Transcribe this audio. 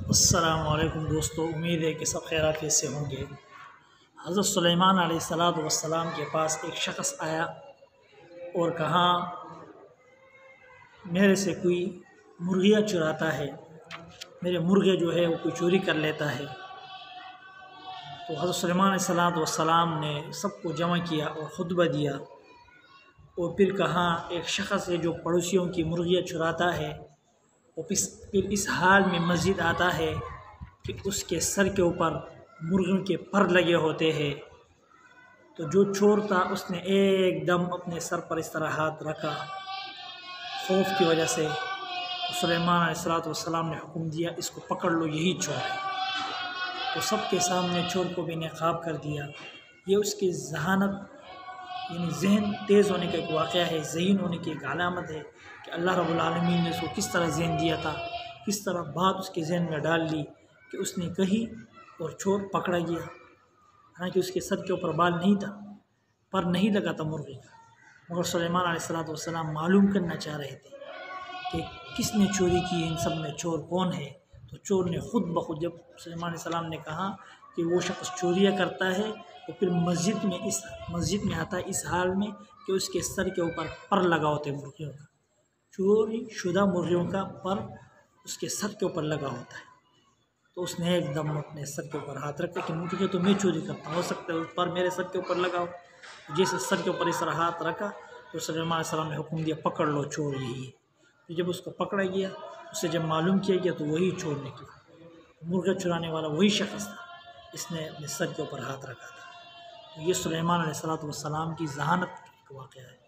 السلام علیکم دوستو، امید ہے کہ سب خیریت سے ہوں گے۔ حضرت سلیمان علیہ السلام کے پاس ایک شخص آیا اور کہا میرے سے کوئی مرغیاں چراتا ہے، میرے مرغے جو ہے وہ کوئی چوری کر لیتا ہے۔ تو حضرت سلیمان علیہ السلام نے سب کو جمع کیا اور خطبہ دیا اور پھر کہا ایک شخص ہے جو پڑوسیوں کی مرغیاں چراتا ہے، وہ پھر اس حال میں مسجد آتا ہے کہ اس کے سر کے اوپر مرغیوں کے پر لگے ہوتے ہیں۔ تو جو چور تھا اس نے ایک دم اپنے سر پر اس طرح ہاتھ رکھا خوف کی وجہ سے۔ تو سلیمان علیہ السلام نے حکم دیا اس کو پکڑ لو، یہی چور ہے۔ تو سب کے سامنے چور کو بھی نقاب کر دیا۔ یہ اس کی ذہانت یعنی ذہن تیز ہونے کا ایک واقعہ ہے، ذہین ہونے کی ایک علامت ہے کہ اللہ رب العالمین نے اس کو کس طرح ذہن دیا تھا، کس طرح بات اس کے ذہن میں ڈال لی کہ اس نے کہی اور چور پکڑا گیا۔ حالانکہ اس کے سر کے اوپر بال نہیں تھا، پر نہیں لگا تھا مرغی کا، مگر سلیمان علیہ السلام معلوم کرنا چاہ رہے تھے کہ کس نے چوری کی ہے، ان سب میں چور کون ہے۔ تو چور نے خود بخود، جب سلیمان علیہ السلام نے کہا کہ وہ شخص چوریاں کرتا ہے، تو پھر مسجد میں آتا ہے اس حال میں کہ اس کے سر کے اوپر پر لگا ہوتا ہے مرغیوں کا، چوری شدہ مرغیوں کا پر اس کے سر کے اوپر لگا ہوتا ہے۔ تو اس نے ایک دم اپنے سر کے اوپر ہاتھ رکھا کہ مرغی تو میں چوری کرتا ہوں، ہو سکتا ہے اس پر میرے سر کے اوپر لگا ہو۔ جیسے سر کے اوپر اس طرح ہاتھ رکھا تو سلیمان علیہ السلام نے حکم دیا پکڑ لو، چور یہی ہے۔ تو جب اس کو پکڑا گیا، اسے جب معلوم کیا گیا تو وہی چور نکلا، مرغا چرانے والا وہی شخص تھا، اس نے اپنے سر کے اوپر ہاتھ رکھا تھا۔ تو یہ سلیمان علیہ السلام کی ذہانت کا واقعہ ہے۔